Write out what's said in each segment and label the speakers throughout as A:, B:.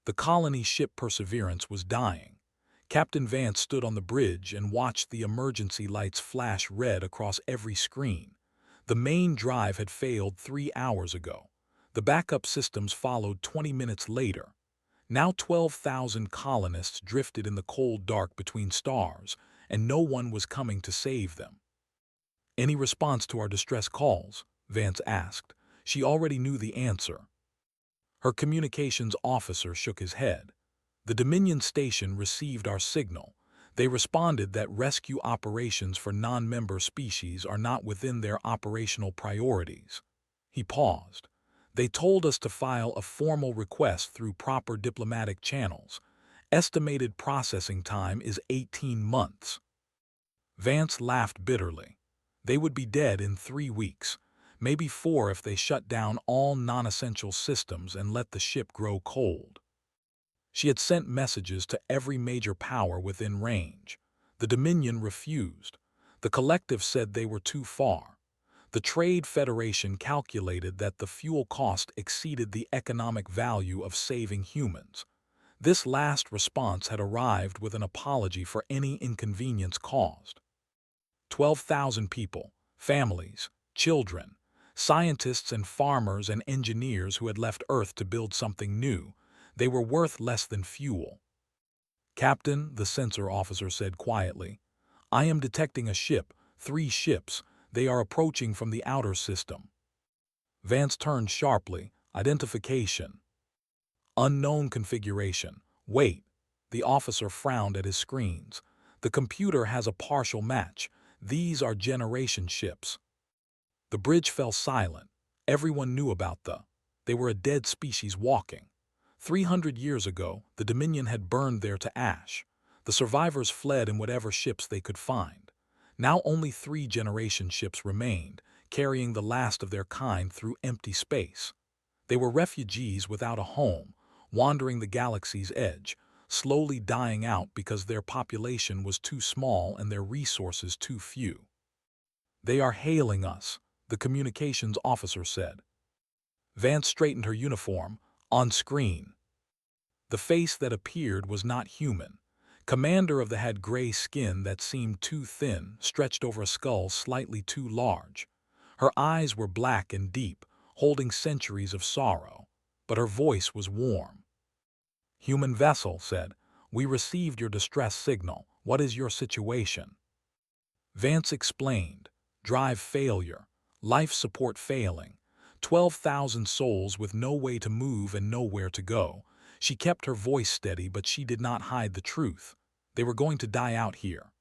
A: The colony ship Perseverance was dying. Captain Vance stood on the bridge and watched the emergency lights flash red across every screen. The main drive had failed 3 hours ago. The backup systems followed 20 minutes later. Now 12,000 colonists drifted in the cold dark between stars, and no one was coming to save them. "Any response to our distress calls?" Vance asked. She already knew the answer. Her communications officer shook his head. "The Dominion station received our signal. They responded that rescue operations for non-member species are not within their operational priorities." He paused. "They told us to file a formal request through proper diplomatic channels. Estimated processing time is 18 months. Vance laughed bitterly. They would be dead in 3 weeks, maybe 4 if they shut down all non-essential systems and let the ship grow cold. She had sent messages to every major power within range. The Dominion refused. The Collective said they were too far. The Trade Federation calculated that the fuel cost exceeded the economic value of saving humans. This last response had arrived with an apology for any inconvenience caused. 12,000 people, families, children, scientists and farmers and engineers who had left Earth to build something new. They were worth less than fuel. "Captain," the sensor officer said quietly, "I am detecting a ship, 3 ships. They are approaching from the outer system." Vance turned sharply. "Identification. Unknown configuration. Wait." The officer frowned at his screens. "The computer has a partial match. These are generation ships." The bridge fell silent. Everyone knew about they were a dead species walking. 300 years ago, the Dominion had burned there to ash. The survivors fled in whatever ships they could find. Now only 3 generation ships remained, carrying the last of their kind through empty space. They were refugees without a home, wandering the galaxy's edge, slowly dying out because their population was too small and their resources too few. "They are hailing us," the communications officer said. Vance straightened her uniform. On screen. The face that appeared was not human. Commander of the had gray skin that seemed too thin, stretched over a skull slightly too large. Her eyes were black and deep, holding centuries of sorrow, but her voice was warm. "Human vessel," said, "we received your distress signal. What is your situation?" Vance explained. "Drive failure. Life support failing. 12,000 souls with no way to move and nowhere to go." She kept her voice steady, but she did not hide the truth. They were going to die out here.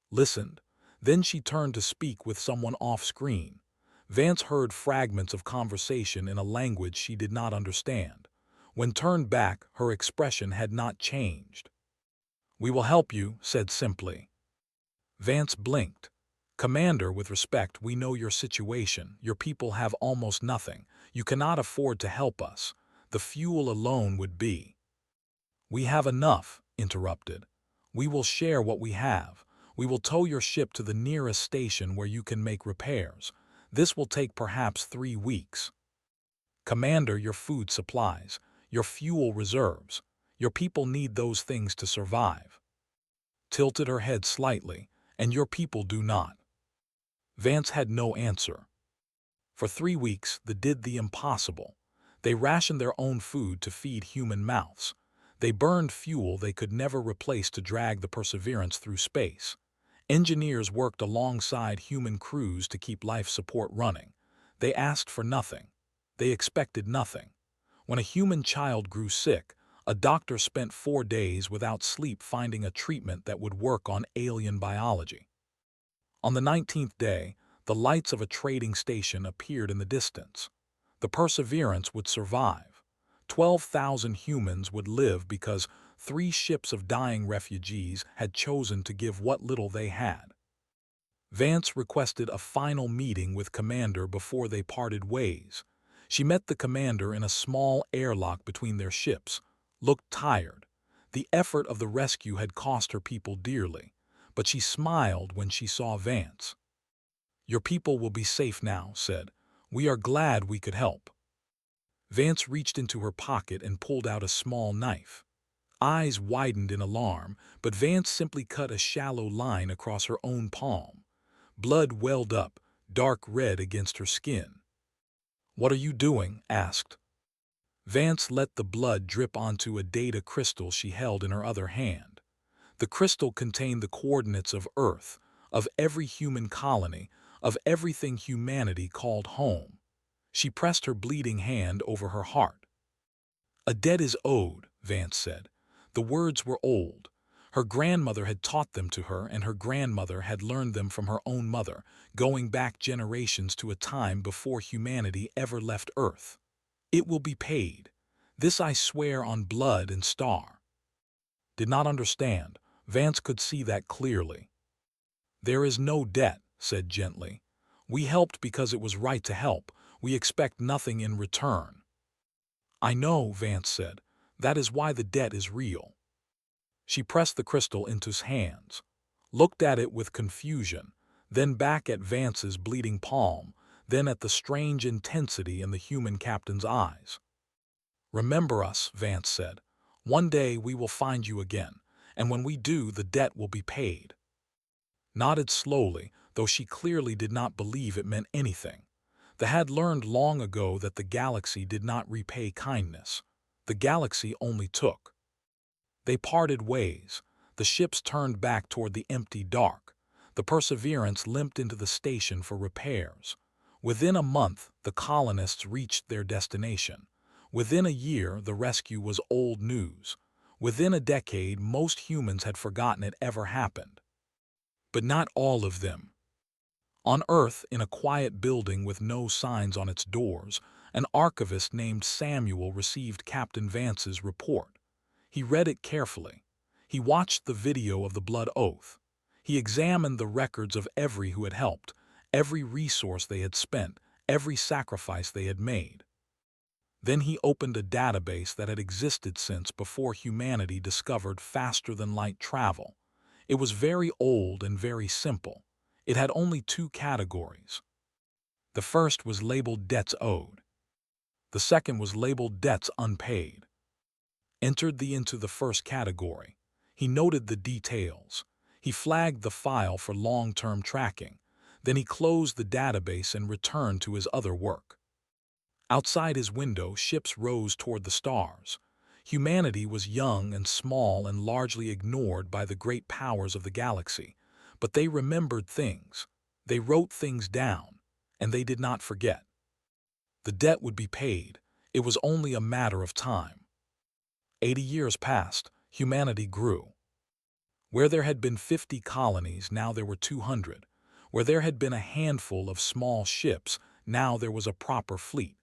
A: Listened. Then she turned to speak with someone off-screen. Vance heard fragments of conversation in a language she did not understand. When turned back, her expression had not changed. "We will help you," said simply. Vance blinked. "Commander, with respect, we know your situation. Your people have almost nothing. You cannot afford to help us. The fuel alone would be—" "We have enough," interrupted. "We will share what we have. We will tow your ship to the nearest station where you can make repairs. This will take perhaps 3 weeks. Commander, your food supplies, your fuel reserves. Your people need those things to survive." Tilted her head slightly. "And your people do not." Vance had no answer. For 3 weeks, they did the impossible. They rationed their own food to feed human mouths. They burned fuel they could never replace to drag the Perseverance through space. Engineers worked alongside human crews to keep life support running. They asked for nothing. They expected nothing. When a human child grew sick, a doctor spent 4 days without sleep finding a treatment that would work on alien biology. On the 19th day, the lights of a trading station appeared in the distance. The Perseverance would survive. 12,000 humans would live because 3 ships of dying refugees had chosen to give what little they had. Vance requested a final meeting with Commander before they parted ways. She met the Commander in a small airlock between their ships, looked tired. The effort of the rescue had cost her people dearly, but she smiled when she saw Vance. "Your people will be safe now," said. "We are glad we could help." Vance reached into her pocket and pulled out a small knife. Eyes widened in alarm, but Vance simply cut a shallow line across her own palm. Blood welled up, dark red against her skin. "What are you doing?" asked. Vance let the blood drip onto a data crystal she held in her other hand. The crystal contained the coordinates of Earth, of every human colony, of everything humanity called home. She pressed her bleeding hand over her heart. "A debt is owed," Vance said. The words were old. Her grandmother had taught them to her, and her grandmother had learned them from her own mother, going back generations to a time before humanity ever left Earth. "It will be paid. This I swear on blood and star." Did not understand. Vance could see that clearly. "There is no debt," said gently. "We helped because it was right to help. We expect nothing in return." "I know," Vance said. "That is why the debt is real." She pressed the crystal into his hands, looked at it with confusion, then back at Vance's bleeding palm, then at the strange intensity in the human captain's eyes. "Remember us," Vance said. "One day we will find you again, and when we do, the debt will be paid." Nodded slowly, though she clearly did not believe it meant anything. They had learned long ago that the galaxy did not repay kindness. The galaxy only took. They parted ways. The ships turned back toward the empty dark. The Perseverance limped into the station for repairs. Within a month, the colonists reached their destination. Within a year, the rescue was old news. Within a decade, most humans had forgotten it ever happened. But not all of them. On Earth, in a quiet building with no signs on its doors, an archivist named Samuel received Captain Vance's report. He read it carefully. He watched the video of the blood oath. He examined the records of every who had helped, every resource they had spent, every sacrifice they had made. Then he opened a database that had existed since before humanity discovered faster-than-light travel. It was very old and very simple. It had only two categories. The first was labeled debts owed. The second was labeled debts unpaid. Entered into the first category. He noted the details. He flagged the file for long-term tracking. Then he closed the database and returned to his other work. Outside his window, ships rose toward the stars. Humanity was young and small and largely ignored by the great powers of the galaxy. But they remembered things. They wrote things down, and they did not forget. The debt would be paid. It was only a matter of time. 80 years passed. Humanity grew. Where there had been 50 colonies, now there were 200. Where there had been a handful of small ships, now there was a proper fleet.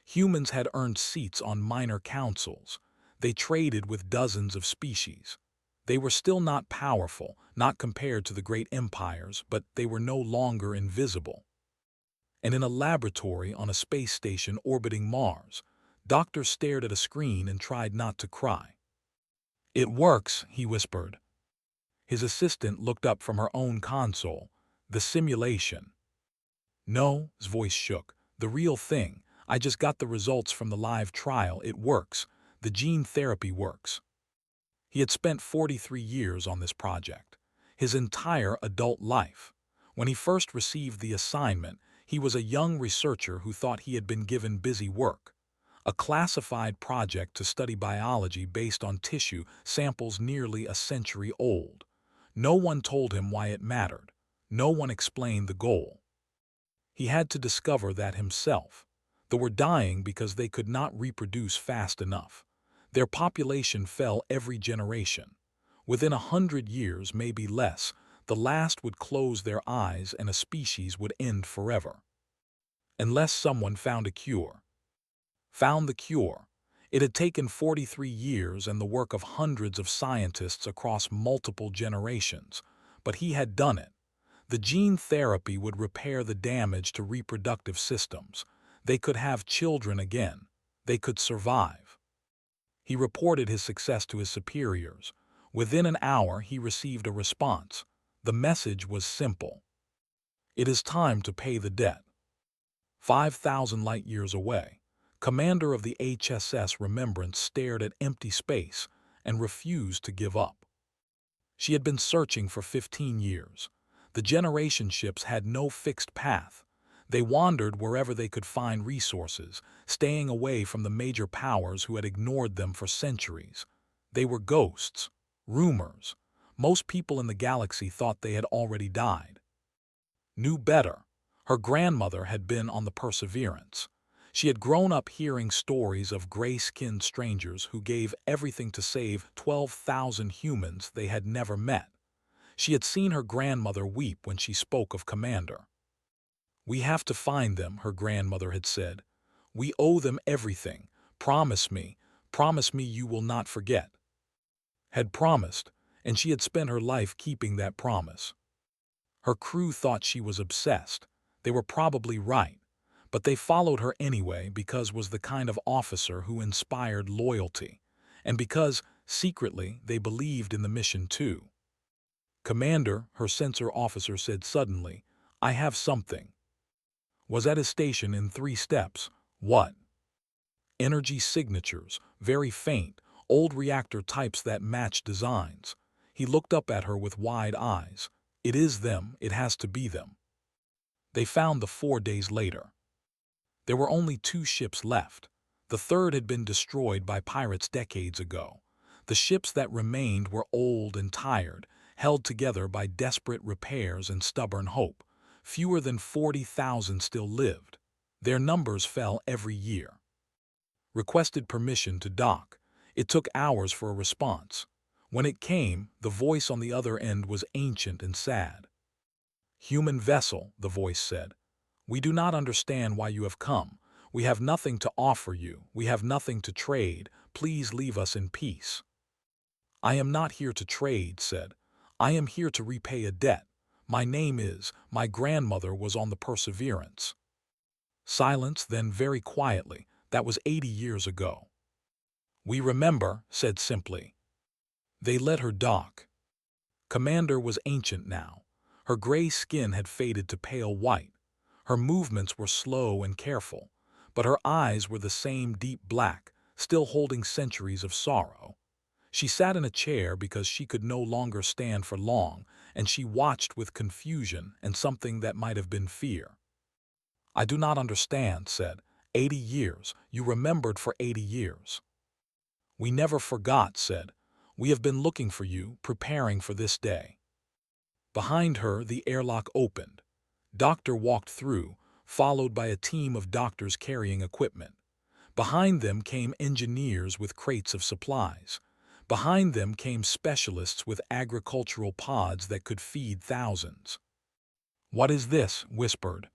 A: Humans had earned seats on minor councils. They traded with dozens of species. They were still not powerful, not compared to the great empires, but they were no longer invisible. And in a laboratory on a space station orbiting Mars, Doctor stared at a screen and tried not to cry. "It works," he whispered. His assistant looked up from her own console. "The simulation." "No," his voice shook. "The real thing. I just got the results from the live trial. It works. The gene therapy works." He had spent 43 years on this project. His entire adult life. When he first received the assignment, he was a young researcher who thought he had been given busy work. A classified project to study biology based on tissue samples nearly a century old. No one told him why it mattered. No one explained the goal. He had to discover that himself. They were dying because they could not reproduce fast enough. Their population fell every generation. Within 100 years, maybe less, the last would close their eyes and a species would end forever. Unless someone found a cure. Found the cure. It had taken 43 years and the work of hundreds of scientists across multiple generations, but he had done it. The gene therapy would repair the damage to reproductive systems. They could have children again. They could survive. He reported his success to his superiors. Within an hour, he received a response. The message was simple. "It is time to pay the debt." 5,000 light-years away, Commander of the HSS Remembrance stared at empty space and refused to give up. She had been searching for 15 years. The generation ships had no fixed path. They wandered wherever they could find resources, staying away from the major powers who had ignored them for centuries. They were ghosts, rumors. Most people in the galaxy thought they had already died. Knew better. Her grandmother had been on the Perseverance. She had grown up hearing stories of gray-skinned strangers who gave everything to save 12,000 humans they had never met. She had seen her grandmother weep when she spoke of Commander. "We have to find them," her grandmother had said. "We owe them everything. Promise me you will not forget." Had promised, and she had spent her life keeping that promise. Her crew thought she was obsessed. They were probably right, but they followed her anyway because was the kind of officer who inspired loyalty, and because, secretly, they believed in the mission too. "Commander," her sensor officer said suddenly, "I have something." Was at his station in 3 steps. What? Energy signatures, very faint, old reactor types that match designs. He looked up at her with wide eyes. "It is them, it has to be them." They found the 4 days later. There were only 2 ships left. The third had been destroyed by pirates decades ago. The ships that remained were old and tired, held together by desperate repairs and stubborn hope. Fewer than 40,000 still lived. Their numbers fell every year. Requested permission to dock. It took hours for a response. When it came, the voice on the other end was ancient and sad. "Human vessel," the voice said. "We do not understand why you have come. We have nothing to offer you. We have nothing to trade. Please leave us in peace." "I am not here to trade," said. "I am here to repay a debt. My name is, my grandmother was on the Perseverance." Silence, then very quietly, "That was 80 years ago." "We remember," said simply. They let her dock. Commander was ancient now. Her gray skin had faded to pale white. Her movements were slow and careful, but her eyes were the same deep black, still holding centuries of sorrow. She sat in a chair because she could no longer stand for long, and she watched with confusion and something that might have been fear. "I do not understand," said. 80 years. You remembered for 80 years." "We never forgot," said. "We have been looking for you, preparing for this day." Behind her, the airlock opened. Doctor walked through, followed by a team of doctors carrying equipment. Behind them came engineers with crates of supplies. Behind them came specialists with agricultural pods that could feed thousands. "What is this?" whispered.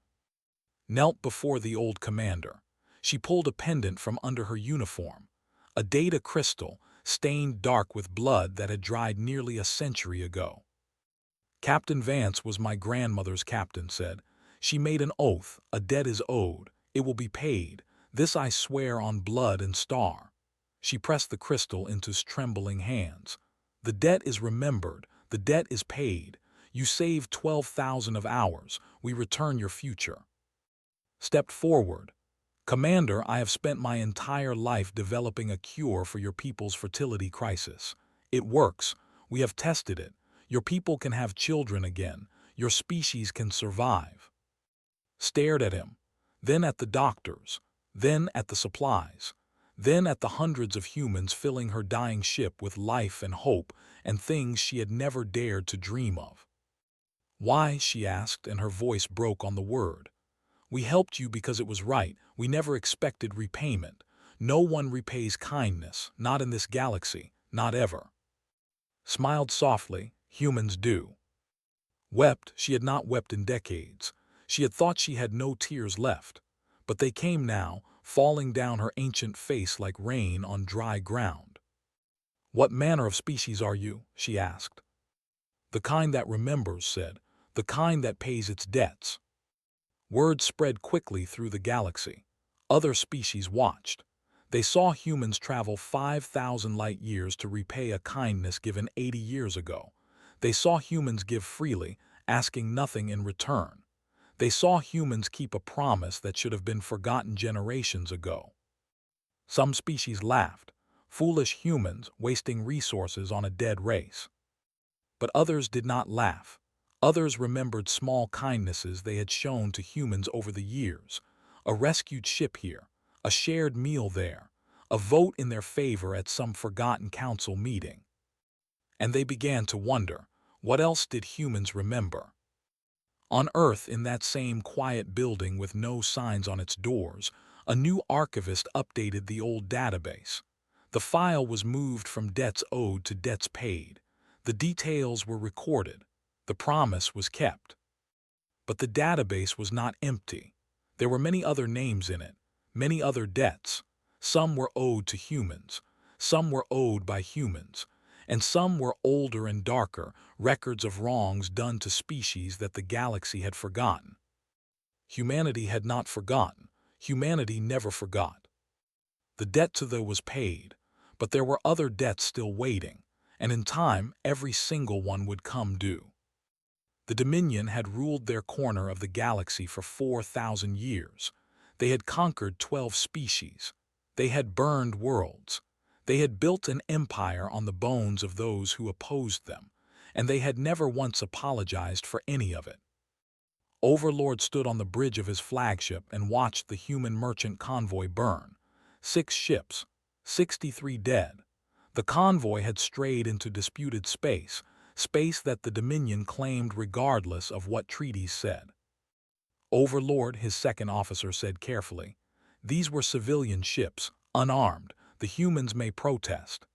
A: Knelt before the old commander. She pulled a pendant from under her uniform. A data crystal, stained dark with blood that had dried nearly a century ago. "Captain Vance was my grandmother's captain," said. "She made an oath, a debt is owed. It will be paid. This I swear on blood and star." She pressed the crystal into his trembling hands. "The debt is remembered. The debt is paid. You saved 12,000 of ours. We return your future." Stepped forward. "Commander, I have spent my entire life developing a cure for your people's fertility crisis. It works. We have tested it. Your people can have children again. Your species can survive." Stared at him, then at the doctors, then at the supplies, then at the hundreds of humans filling her dying ship with life and hope and things she had never dared to dream of. "Why?" she asked, and her voice broke on the word. "We helped you because it was right. We never expected repayment. No one repays kindness, not in this galaxy, not ever." Smiled softly. "Humans do." Wept. She had not wept in decades. She had thought she had no tears left. But they came now, falling down her ancient face like rain on dry ground. "What manner of species are you?" she asked. "The kind that remembers," said. "The kind that pays its debts." Word spread quickly through the galaxy. Other species watched. They saw humans travel 5,000 light years to repay a kindness given 80 years ago. They saw humans give freely, asking nothing in return. They saw humans keep a promise that should have been forgotten generations ago. Some species laughed, foolish humans wasting resources on a dead race. But others did not laugh. Others remembered small kindnesses they had shown to humans over the years. A rescued ship here, a shared meal there, a vote in their favor at some forgotten council meeting. And they began to wonder, what else did humans remember? On Earth, in that same quiet building with no signs on its doors, a new archivist updated the old database. The file was moved from debts owed to debts paid. The details were recorded. The promise was kept. But the database was not empty. There were many other names in it, many other debts. Some were owed to humans, some were owed by humans, and some were older and darker, records of wrongs done to species that the galaxy had forgotten. Humanity had not forgotten. Humanity never forgot. The debt to them was paid, but there were other debts still waiting, and in time every single one would come due. The Dominion had ruled their corner of the galaxy for 4,000 years. They had conquered 12 species. They had burned worlds. They had built an empire on the bones of those who opposed them, and they had never once apologized for any of it. Overlord stood on the bridge of his flagship and watched the human merchant convoy burn. 6 ships, 63 dead. The convoy had strayed into disputed space, space that the Dominion claimed regardless of what treaties said. Overlord, his second officer said carefully, these were civilian ships, unarmed. The humans may protest.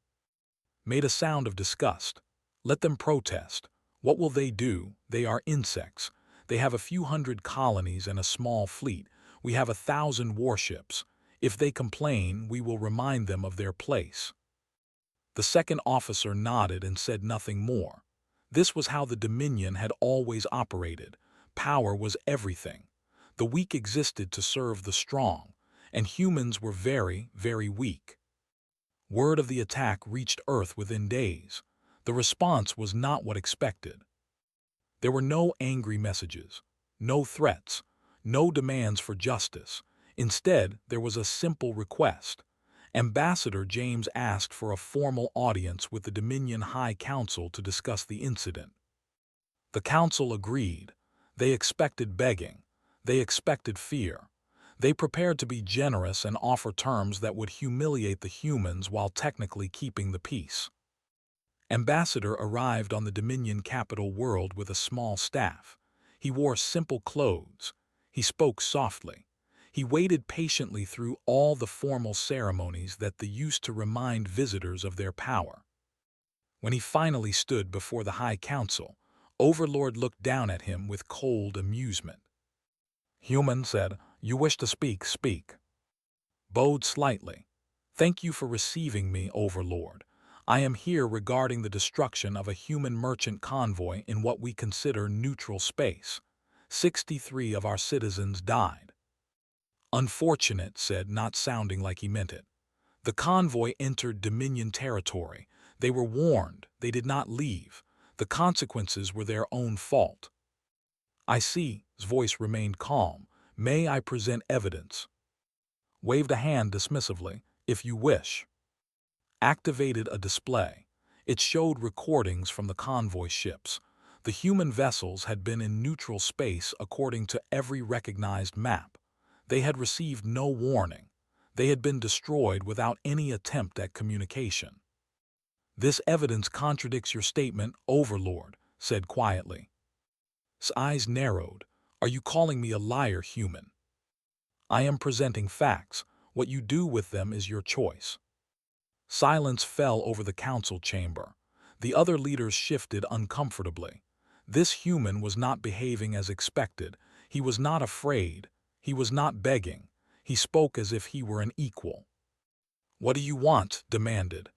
A: Made a sound of disgust. Let them protest. What will they do? They are insects. They have a few hundred colonies and a small fleet. We have 1,000 warships. If they complain, we will remind them of their place. The second officer nodded and said nothing more. This was how the Dominion had always operated. Power was everything. The weak existed to serve the strong, and humans were very, very weak. Word of the attack reached Earth within days. The response was not what expected. There were no angry messages, no threats, no demands for justice. Instead, there was a simple request. Ambassador James asked for a formal audience with the Dominion High Council to discuss the incident. The council agreed. They expected begging. They expected fear. They prepared to be generous and offer terms that would humiliate the humans while technically keeping the peace. Ambassador arrived on the Dominion capital world with a small staff. He wore simple clothes. He spoke softly. He waited patiently through all the formal ceremonies that they used to remind visitors of their power. When he finally stood before the High Council, Overlord looked down at him with cold amusement. Human said, "You wish to speak, speak." Bowed slightly. "Thank you for receiving me, Overlord. I am here regarding the destruction of a human merchant convoy in what we consider neutral space. 63 of our citizens died." Unfortunate, said, not sounding like he meant it. The convoy entered Dominion territory. They were warned. They did not leave. The consequences were their own fault. I see. His voice remained calm. May I present evidence? Waved a hand dismissively. If you wish. Activated a display. It showed recordings from the convoy ships. The human vessels had been in neutral space according to every recognized map. They had received no warning. They had been destroyed without any attempt at communication. This evidence contradicts your statement, Overlord, said quietly. His eyes narrowed. Are you calling me a liar, human? I am presenting facts. What you do with them is your choice. Silence fell over the council chamber. The other leaders shifted uncomfortably. This human was not behaving as expected. He was not afraid. He was not begging. He spoke as if he were an equal. What do you want? Demanded.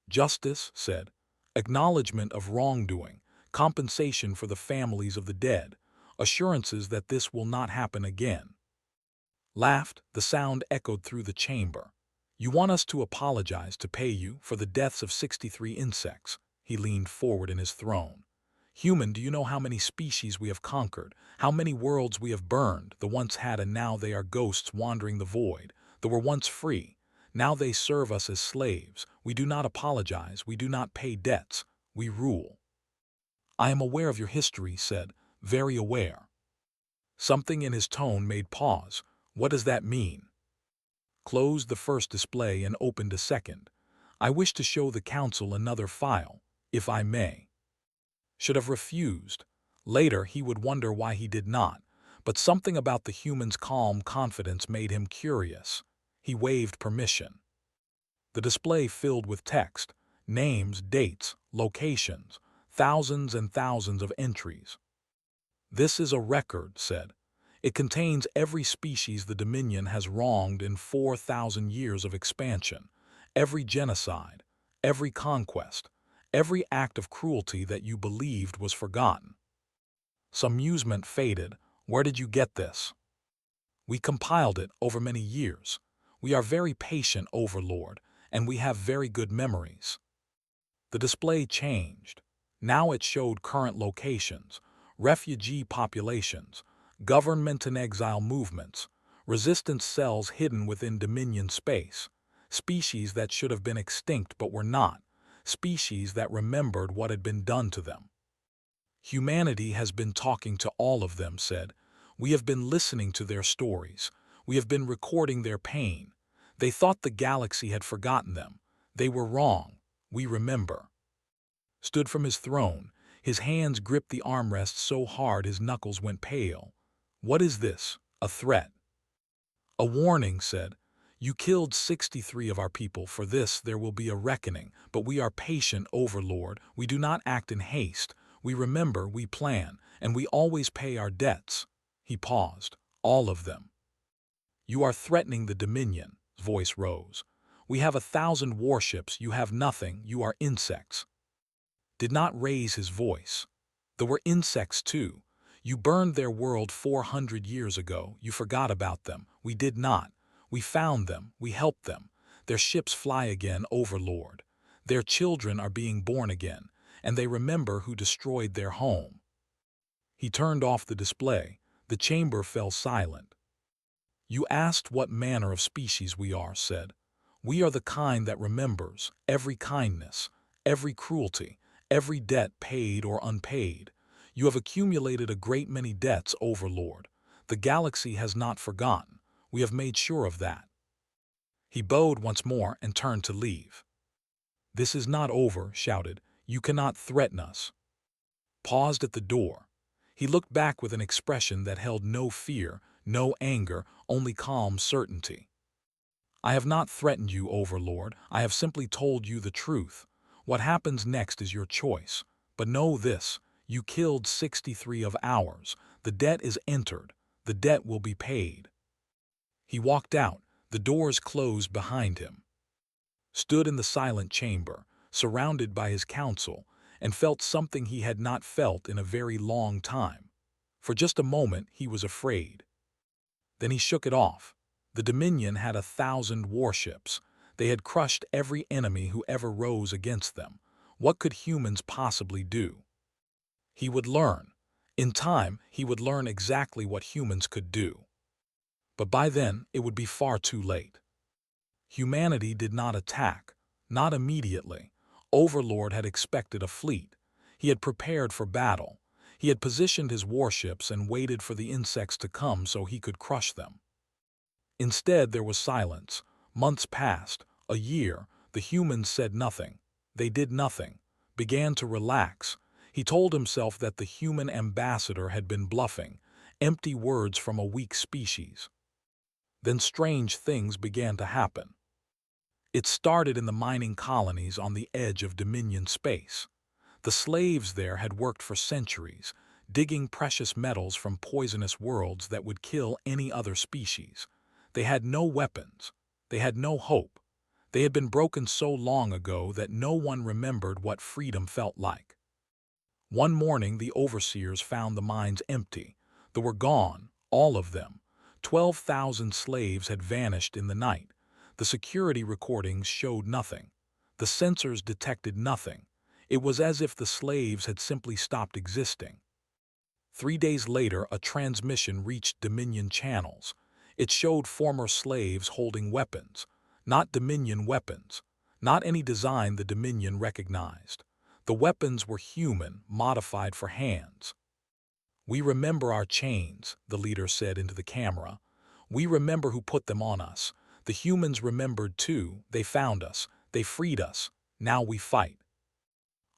A: Justice, said. Acknowledgement of wrongdoing, compensation for the families of the dead, assurances that this will not happen again. Laughed, the sound echoed through the chamber. You want us to apologize to pay you for the deaths of 63 insects. He leaned forward in his throne. Human, do you know how many species we have conquered, how many worlds we have burned, the once had and now they are ghosts wandering the void, that were once free. Now they serve us as slaves. We do not apologize. We do not pay debts. We rule. I am aware of your history, he said, very aware. Something in his tone made pause. What does that mean? Closed the first display and opened a second. I wish to show the council another file, if I may. Should have refused. Later he would wonder why he did not, but something about the human's calm confidence made him curious. He waved permission. The display filled with text, names, dates, locations, thousands and thousands of entries. This is a record, said. It contains every species the Dominion has wronged in 4,000 years of expansion, every genocide, every conquest, every act of cruelty that you believed was forgotten. Some amusement faded. Where did you get this? We compiled it over many years. We are very patient, Overlord, and we have very good memories. The display changed. Now it showed current locations, refugee populations, government and exile movements, resistance cells hidden within Dominion space, species that should have been extinct but were not, species that remembered what had been done to them. Humanity has been talking to all of them, said. We have been listening to their stories. We have been recording their pain. They thought the galaxy had forgotten them. They were wrong. We remember. Stood from his throne. His hands gripped the armrest so hard his knuckles went pale. What is this? A threat? A warning, said. You killed 63 of our people. For this there will be a reckoning, but we are patient, Overlord. We do not act in haste. We remember, we plan, and we always pay our debts. He paused. All of them. You are threatening the Dominion. His voice rose. We have 1,000 warships. You have nothing. You are insects. Did not raise his voice. There were insects too. You burned their world 400 years ago. You forgot about them. We did not. We found them. We helped them. Their ships fly again, Overlord. Their children are being born again, and they remember who destroyed their home. He turned off the display. The chamber fell silent. You asked what manner of species we are, said. We are the kind that remembers every kindness, every cruelty, every debt paid or unpaid. You have accumulated a great many debts, Overlord. The galaxy has not forgotten. We have made sure of that. He bowed once more and turned to leave. This is not over, shouted. You cannot threaten us. Paused at the door. He looked back with an expression that held no fear, no anger, only calm certainty. I have not threatened you, Overlord. I have simply told you the truth. What happens next is your choice. But know this, you killed 63 of ours. The debt is entered. The debt will be paid. He walked out. The doors closed behind him. Stood in the silent chamber, surrounded by his council, and felt something he had not felt in a very long time. For just a moment he was afraid. Then he shook it off. The Dominion had 1,000 warships. They had crushed every enemy who ever rose against them. What could humans possibly do? He would learn. In time, he would learn exactly what humans could do. But by then, it would be far too late. Humanity did not attack, not immediately. Overlord had expected a fleet. He had prepared for battle. He had positioned his warships and waited for the insects to come so he could crush them. Instead, there was silence. Months passed, a year. The humans said nothing. They did nothing, began to relax. He told himself that the human ambassador had been bluffing, empty words from a weak species. Then strange things began to happen. It started in the mining colonies on the edge of Dominion space. The slaves there had worked for centuries, digging precious metals from poisonous worlds that would kill any other species. They had no weapons. They had no hope. They had been broken so long ago that no one remembered what freedom felt like. One morning the overseers found the mines empty. They were gone, all of them. 12,000 slaves had vanished in the night. The security recordings showed nothing. The sensors detected nothing. It was as if the slaves had simply stopped existing. 3 days later, a transmission reached Dominion channels. It showed former slaves holding weapons. Not Dominion weapons, not any design the Dominion recognized. The weapons were human, modified for hands. "We remember our chains," the leader said into the camera. "We remember who put them on us. The humans remembered too. They found us. They freed us. Now we fight."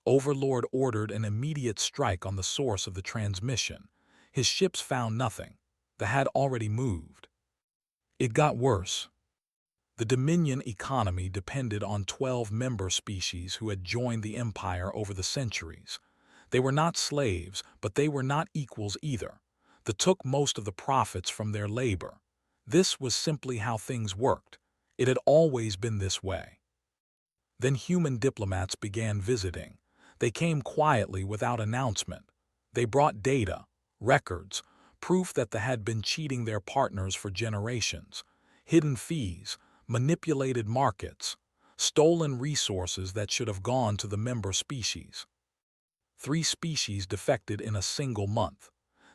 A: Overlord ordered an immediate strike on the source of the transmission. His ships found nothing. They had already moved. It got worse. The Dominion economy depended on 12 member species who had joined the Empire over the centuries. They were not slaves, but they were not equals either. They took most of the profits from their labor. This was simply how things worked. It had always been this way. Then human diplomats began visiting. They came quietly without announcement. They brought data, records, proof that they had been cheating their partners for generations, hidden fees, manipulated markets, stolen resources that should have gone to the member species. 3 species defected in a single month.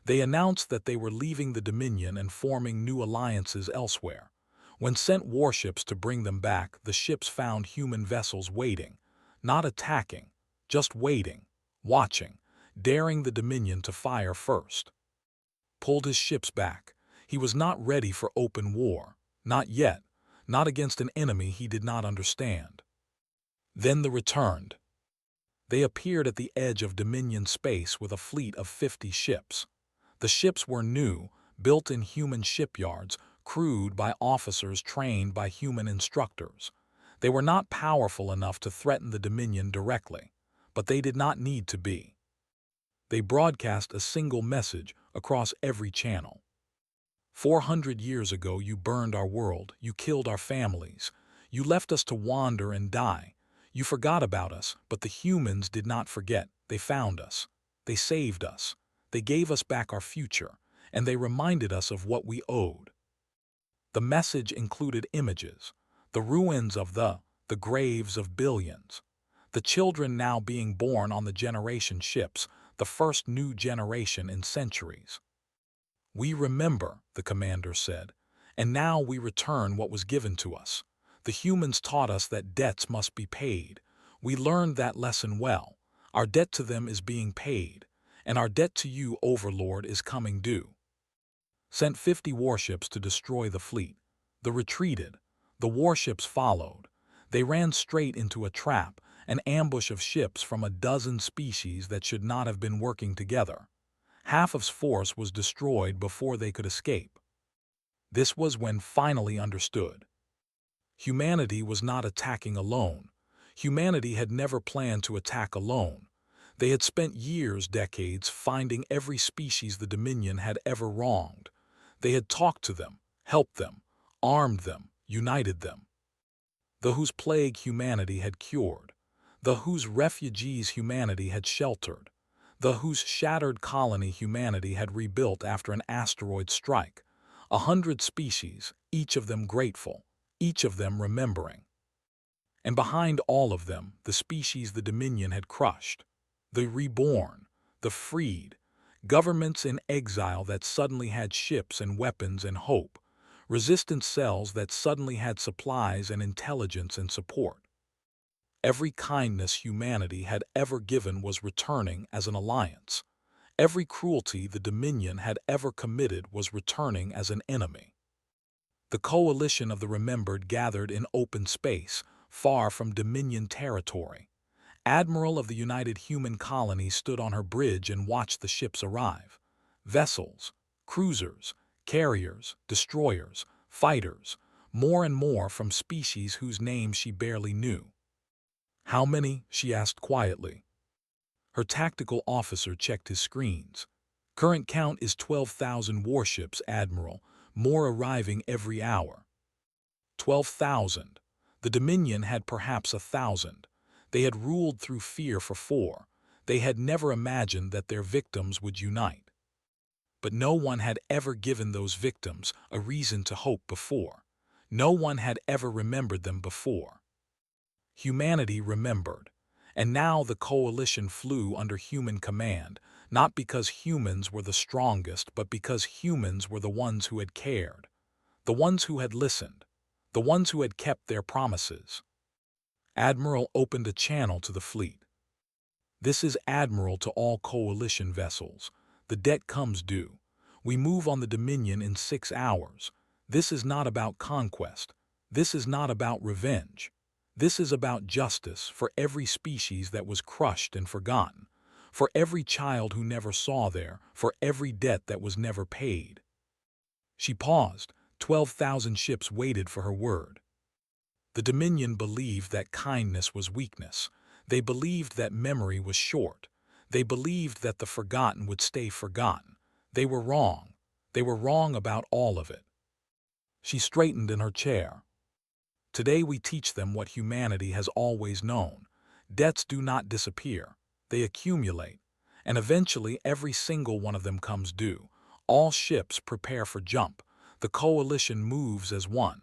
A: They announced that they were leaving the Dominion and forming new alliances elsewhere. When sent warships to bring them back, the ships found human vessels waiting, not attacking, just waiting, watching, daring the Dominion to fire first. Pulled his ships back. He was not ready for open war. Not yet. Not against an enemy he did not understand. Then they returned. They appeared at the edge of Dominion space with a fleet of 50 ships. The ships were new, built in human shipyards, crewed by officers trained by human instructors. They were not powerful enough to threaten the Dominion directly, but they did not need to be. They broadcast a single message across every channel. 400 years ago you burned our world, you killed our families, you left us to wander and die. You forgot about us, but the humans did not forget. They found us. They saved us. They gave us back our future, and they reminded us of what we owed. The message included images, the ruins of the graves of billions, the children now being born on the generation ships, the first new generation in centuries. "We remember," the commander said, "and now we return what was given to us. The humans taught us that debts must be paid. We learned that lesson well. Our debt to them is being paid, and our debt to you, Overlord, is coming due." Sent 50 warships to destroy the fleet. They retreated. The warships followed. They ran straight into a trap, an ambush of ships from a dozen species that should not have been working together. Half of force was destroyed before they could escape. This was when finally understood. Humanity was not attacking alone. Humanity had never planned to attack alone. They had spent years, decades, finding every species the Dominion had ever wronged. They had talked to them, helped them, armed them, united them. The whose plague humanity had cured. The whose refugees humanity had sheltered. The whose shattered colony humanity had rebuilt after an asteroid strike. 100 species, each of them grateful, each of them remembering. And behind all of them, the species the Dominion had crushed. The reborn, the freed, governments in exile that suddenly had ships and weapons and hope, resistant cells that suddenly had supplies and intelligence and support. Every kindness humanity had ever given was returning as an alliance. Every cruelty the Dominion had ever committed was returning as an enemy. The coalition of the remembered gathered in open space, far from Dominion territory. Admiral of the United Human Colony stood on her bridge and watched the ships arrive. Vessels, cruisers, carriers, destroyers, fighters, more and more from species whose names she barely knew. "How many?" she asked quietly. Her tactical officer checked his screens. "Current count is 12,000 warships, Admiral, more arriving every hour." 12,000. The Dominion had perhaps 1,000. They had ruled through fear for 4. They had never imagined that their victims would unite. But no one had ever given those victims a reason to hope before. No one had ever remembered them before. Humanity remembered. And now the coalition flew under human command, not because humans were the strongest, but because humans were the ones who had cared, the ones who had listened, the ones who had kept their promises. Admiral opened a channel to the fleet. This is Admiral to all coalition vessels. The debt comes due. We move on the Dominion in 6 hours. This is not about conquest. This is not about revenge. This is about justice for every species that was crushed and forgotten, for every child who never saw there, for every debt that was never paid. She paused. 12,000 ships waited for her word. The Dominion believed that kindness was weakness. They believed that memory was short. They believed that the forgotten would stay forgotten. They were wrong. They were wrong about all of it. She straightened in her chair. Today we teach them what humanity has always known. Debts do not disappear. They accumulate. And eventually every single one of them comes due. All ships prepare for jump. The coalition moves as one.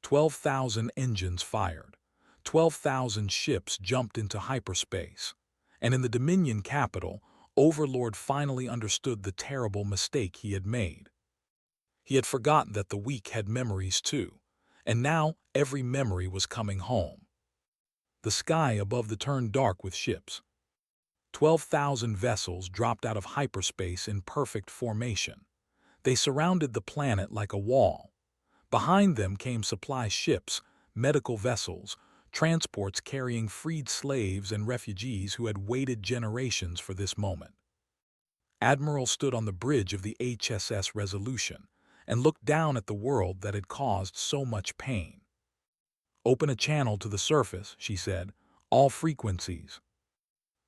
A: 12,000 engines fired. 12,000 ships jumped into hyperspace. And in the Dominion capital, Overlord finally understood the terrible mistake he had made. He had forgotten that the weak had memories too, and now every memory was coming home. The sky above turned dark with ships. 12,000 vessels dropped out of hyperspace in perfect formation. They surrounded the planet like a wall. Behind them came supply ships, medical vessels, transports carrying freed slaves and refugees who had waited generations for this moment. Admiral stood on the bridge of the HSS Resolution and looked down at the world that had caused so much pain. "Open a channel to the surface," she said, "all frequencies."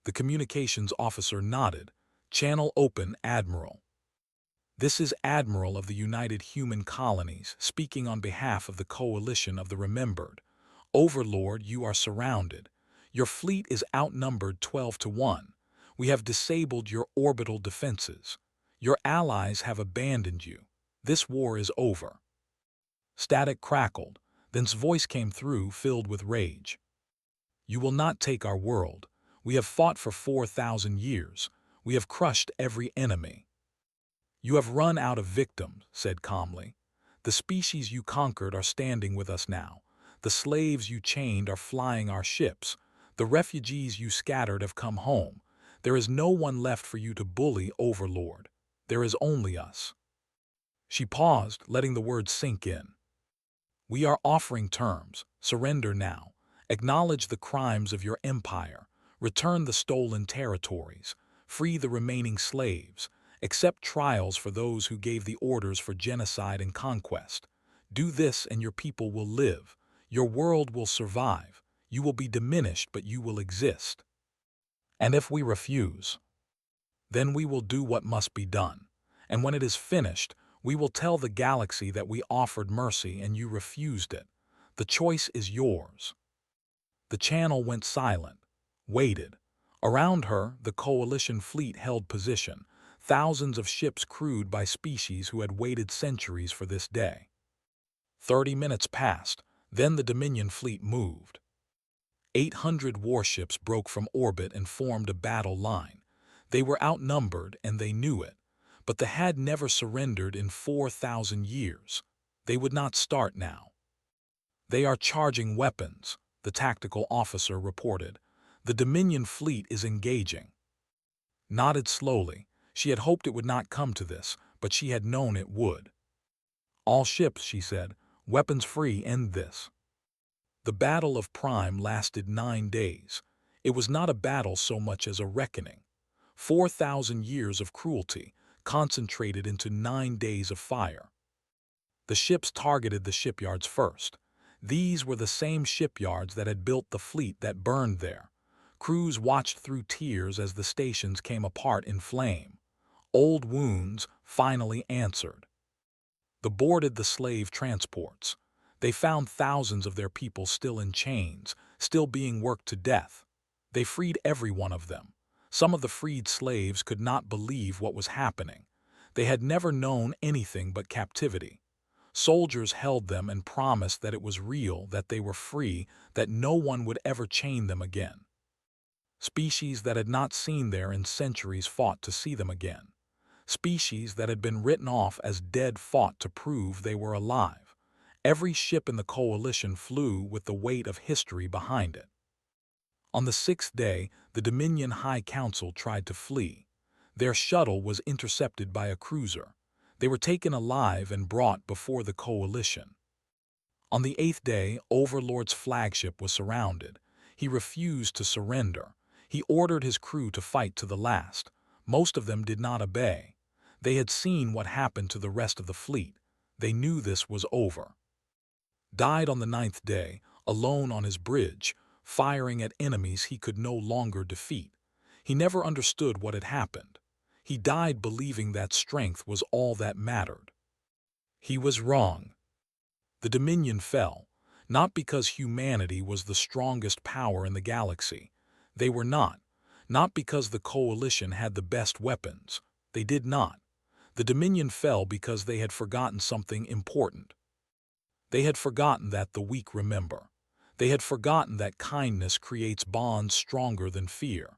A: The communications officer nodded. "Channel open, Admiral." This is Admiral of the United Human Colonies, speaking on behalf of the Coalition of the Remembered. Overlord, you are surrounded. Your fleet is outnumbered 12 to 1. We have disabled your orbital defenses. Your allies have abandoned you. This war is over. Static crackled. Then's voice came through, filled with rage. "You will not take our world. We have fought for 4,000 years. We have crushed every enemy." "You have run out of victims," said calmly. "The species you conquered are standing with us now. The slaves you chained are flying our ships. The refugees you scattered have come home. There is no one left for you to bully, Overlord. There is only us." She paused, letting the words sink in. "We are offering terms. Surrender now. Acknowledge the crimes of your empire. Return the stolen territories. Free the remaining slaves. Accept trials for those who gave the orders for genocide and conquest. Do this and your people will live. Your world will survive. You will be diminished, but you will exist. And if we refuse, then we will do what must be done. And when it is finished, we will tell the galaxy that we offered mercy and you refused it. The choice is yours." The channel went silent, waited. Around her, the coalition fleet held position. Thousands of ships crewed by species who had waited centuries for this day. 30 minutes passed, then the Dominion fleet moved. 800 warships broke from orbit and formed a battle line. They were outnumbered and they knew it, but the had never surrendered in 4,000 years. They would not start now. "They are charging weapons," the tactical officer reported. "The Dominion fleet is engaging." Nodded slowly. She had hoped it would not come to this, but she had known it would. "All ships," she said, "weapons free, end this." The Battle of Prime lasted 9 days. It was not a battle so much as a reckoning. 4,000 years of cruelty, concentrated into 9 days of fire. The ships targeted the shipyards first. These were the same shipyards that had built the fleet that burned there. Crews watched through tears as the stations came apart in flame. Old wounds finally answered. They boarded the slave transports. They found thousands of their people still in chains, still being worked to death. They freed every one of them. Some of the freed slaves could not believe what was happening. They had never known anything but captivity. Soldiers held them and promised that it was real, that they were free, that no one would ever chain them again. Species that had not seen there in centuries fought to see them again. Species that had been written off as dead fought to prove they were alive. Every ship in the coalition flew with the weight of history behind it. On the sixth day, the Dominion High Council tried to flee. Their shuttle was intercepted by a cruiser. They were taken alive and brought before the coalition. On the eighth day, Overlord's flagship was surrounded. He refused to surrender. He ordered his crew to fight to the last. Most of them did not obey. They had seen what happened to the rest of the fleet. They knew this was over. Died on the ninth day, alone on his bridge, firing at enemies he could no longer defeat. He never understood what had happened. He died believing that strength was all that mattered. He was wrong. The Dominion fell, not because humanity was the strongest power in the galaxy. They were not. Not because the coalition had the best weapons. They did not. The Dominion fell because they had forgotten something important. They had forgotten that the weak remember. They had forgotten that kindness creates bonds stronger than fear.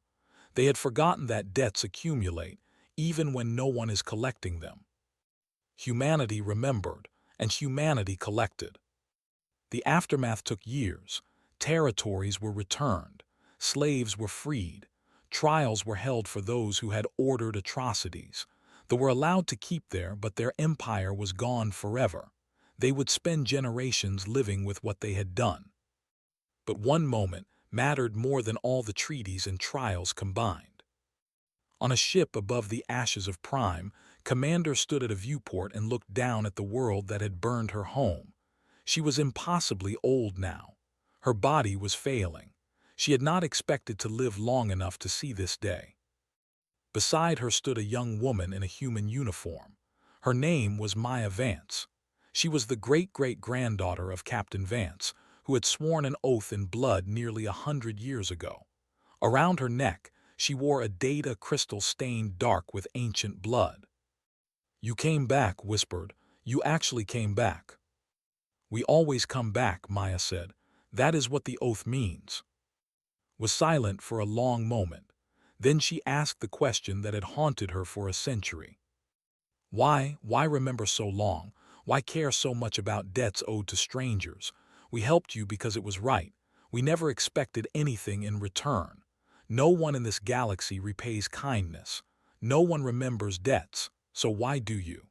A: They had forgotten that debts accumulate, even when no one is collecting them. Humanity remembered, and humanity collected. The aftermath took years. Territories were returned. Slaves were freed. Trials were held for those who had ordered atrocities. They were allowed to keep there, but their empire was gone forever. They would spend generations living with what they had done. But one moment mattered more than all the treaties and trials combined. On a ship above the ashes of Prime, Commander stood at a viewport and looked down at the world that had burned her home. She was impossibly old now. Her body was failing. She had not expected to live long enough to see this day. Beside her stood a young woman in a human uniform. Her name was Maya Vance. She was the great-great-granddaughter of Captain Vance, who had sworn an oath in blood nearly 100 years ago. Around her neck, she wore a data crystal stained dark with ancient blood. "You came back," whispered. "You actually came back." "We always come back," Maya said. "That is what the oath means." Was silent for a long moment. Then she asked the question that had haunted her for a century. Why remember so long? Why care so much about debts owed to strangers? We helped you because it was right. We never expected anything in return. No one in this galaxy repays kindness. No one remembers debts, so why do you?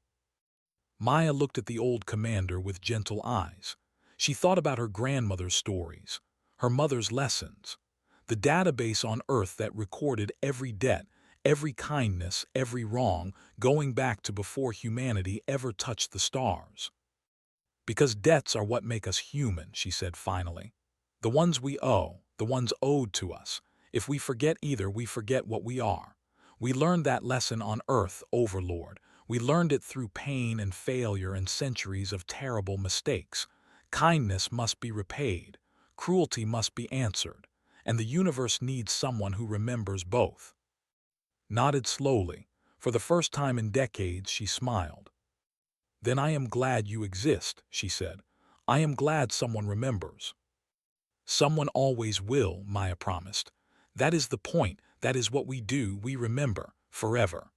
A: Maya looked at the old commander with gentle eyes. She thought about her grandmother's stories, her mother's lessons, the database on Earth that recorded every debt, every kindness, every wrong, going back to before humanity ever touched the stars. "Because debts are what make us human," she said finally. "The ones we owe, the ones owed to us. If we forget either, we forget what we are. We learned that lesson on Earth, Overlord. We learned it through pain and failure and centuries of terrible mistakes. Kindness must be repaid. Cruelty must be answered. And the universe needs someone who remembers both." Nodded slowly. For the first time in decades, she smiled. "Then I am glad you exist," she said. "I am glad someone remembers." "Someone always will," Maya promised. "That is the point. That is what we do. We remember, forever."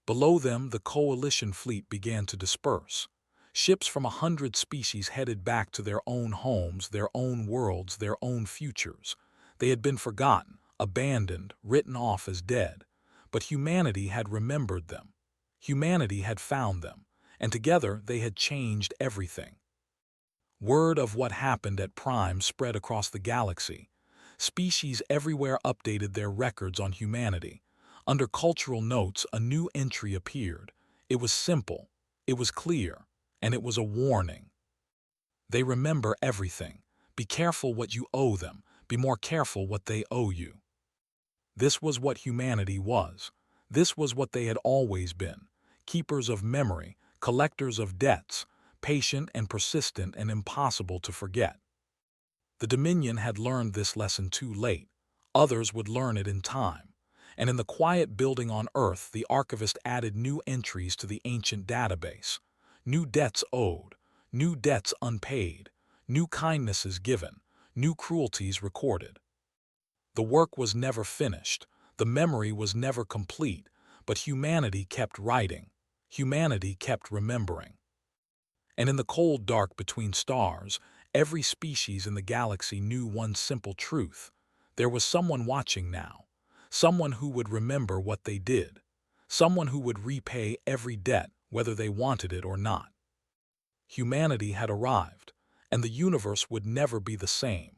A: Below them, the coalition fleet began to disperse. Ships from 100 species headed back to their own homes, their own worlds, their own futures. They had been forgotten, abandoned, written off as dead. But humanity had remembered them. Humanity had found them, and together they had changed everything. Word of what happened at Prime spread across the galaxy. Species everywhere updated their records on humanity. Under cultural notes, a new entry appeared. It was simple, it was clear, and it was a warning. They remember everything. Be careful what you owe them. Be more careful what they owe you. This was what humanity was. This was what they had always been. Keepers of memory, collectors of debts, patient and persistent and impossible to forget. The Dominion had learned this lesson too late. Others would learn it in time. And in the quiet building on Earth, the archivist added new entries to the ancient database. New debts owed, new debts unpaid, new kindnesses given, new cruelties recorded. The work was never finished, the memory was never complete, but humanity kept writing, humanity kept remembering. And in the cold dark between stars, every species in the galaxy knew one simple truth. There was someone watching now, someone who would remember what they did, someone who would repay every debt, whether they wanted it or not. Humanity had arrived, and the universe would never be the same.